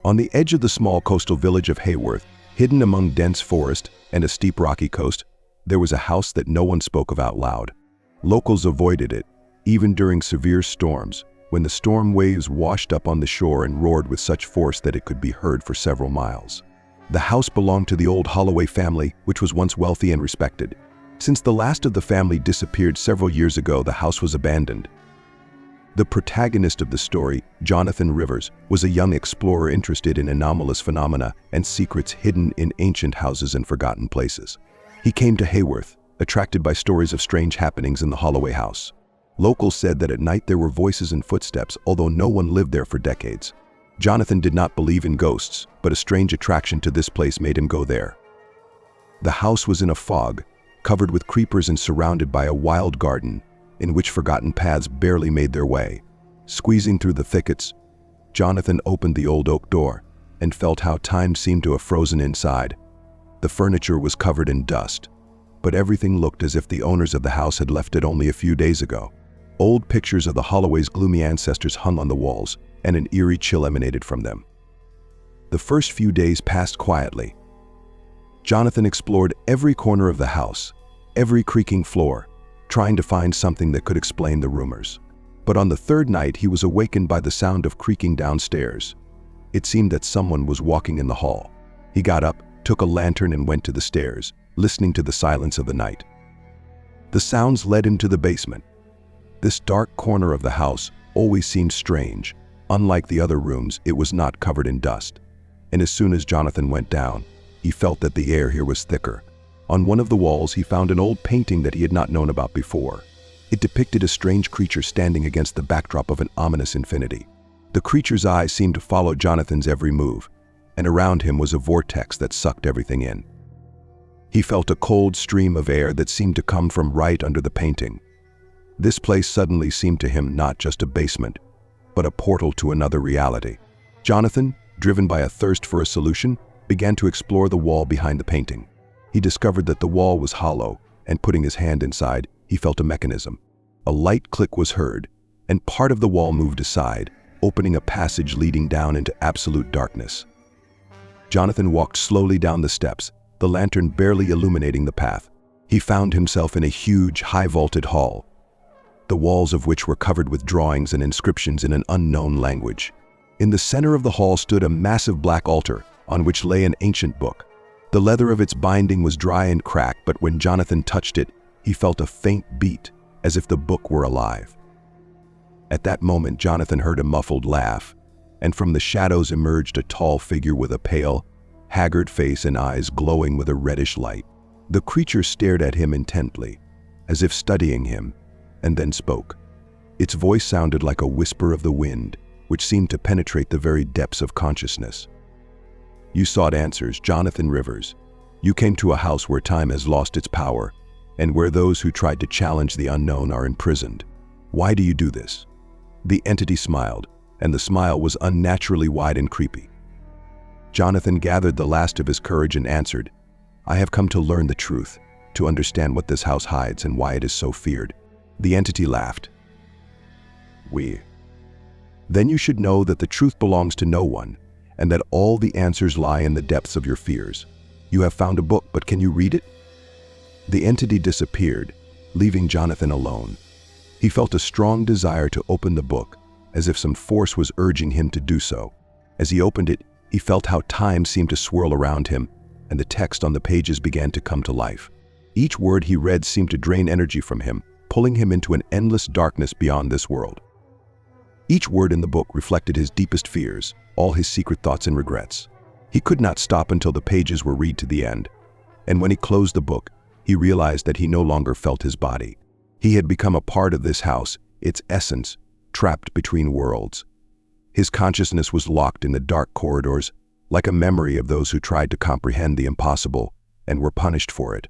On the edge of the small coastal village of Hayworth, hidden among dense forest and a steep rocky coast, there was a house that no one spoke of out loud. Locals avoided it, even during severe storms, when the storm waves washed up on the shore and roared with such force that it could be heard for several miles. The house belonged to the old Holloway family, which was once wealthy and respected. Since the last of the family disappeared several years ago, the house was abandoned. The protagonist of the story, Jonathan Rivers, was a young explorer interested in anomalous phenomena and secrets hidden in ancient houses and forgotten places. He came to Hayworth, attracted by stories of strange happenings in the Holloway house. Locals said that at night there were voices and footsteps, although no one lived there for decades. Jonathan did not believe in ghosts, but a strange attraction to this place made him go there. The house was in a fog, covered with creepers and surrounded by a wild garden, in which forgotten paths barely made their way. Squeezing through the thickets, Jonathan opened the old oak door and felt how time seemed to have frozen inside. The furniture was covered in dust, but everything looked as if the owners of the house had left it only a few days ago. Old pictures of the Holloway's gloomy ancestors hung on the walls, and an eerie chill emanated from them. The first few days passed quietly. Jonathan explored every corner of the house, every creaking floor, trying to find something that could explain the rumors. But on the third night, he was awakened by the sound of creaking downstairs. It seemed that someone was walking in the hall. He got up, took a lantern and went to the stairs, listening to the silence of the night. The sounds led him to the basement. This dark corner of the house always seemed strange. Unlike the other rooms, it was not covered in dust. And as soon as Jonathan went down, he felt that the air here was thicker. On one of the walls, he found an old painting that he had not known about before. It depicted a strange creature standing against the backdrop of an ominous infinity. The creature's eyes seemed to follow Jonathan's every move, and around him was a vortex that sucked everything in. He felt a cold stream of air that seemed to come from right under the painting. This place suddenly seemed to him not just a basement, but a portal to another reality. Jonathan, driven by a thirst for a solution, began to explore the wall behind the painting. He discovered that the wall was hollow, and putting his hand inside, he felt a mechanism. A light click was heard, and part of the wall moved aside, opening a passage leading down into absolute darkness. Jonathan walked slowly down the steps, the lantern barely illuminating the path. He found himself in a huge, high-vaulted hall, the walls of which were covered with drawings and inscriptions in an unknown language. In the center of the hall stood a massive black altar, on which lay an ancient book. The leather of its binding was dry and cracked, but when Jonathan touched it, he felt a faint beat, as if the book were alive. At that moment, Jonathan heard a muffled laugh, and from the shadows emerged a tall figure with a pale, haggard face and eyes glowing with a reddish light. The creature stared at him intently, as if studying him, and then spoke. Its voice sounded like a whisper of the wind, which seemed to penetrate the very depths of consciousness. "You sought answers, Jonathan Rivers. You came to a house where time has lost its power, and where those who tried to challenge the unknown are imprisoned. Why do you do this?" The entity smiled, and the smile was unnaturally wide and creepy. Jonathan gathered the last of his courage and answered, "I have come to learn the truth, to understand what this house hides and why it is so feared." The entity laughed. Then you should know that the truth belongs to no one, and that all the answers lie in the depths of your fears. You have found a book, but can you read it?" The entity disappeared, leaving Jonathan alone. He felt a strong desire to open the book, as if some force was urging him to do so. As he opened it, he felt how time seemed to swirl around him, and the text on the pages began to come to life. Each word he read seemed to drain energy from him, pulling him into an endless darkness beyond this world. Each word in the book reflected his deepest fears, all his secret thoughts and regrets. He could not stop until the pages were read to the end, and when he closed the book, he realized that he no longer felt his body. He had become a part of this house, its essence, trapped between worlds. His consciousness was locked in the dark corridors, like a memory of those who tried to comprehend the impossible and were punished for it.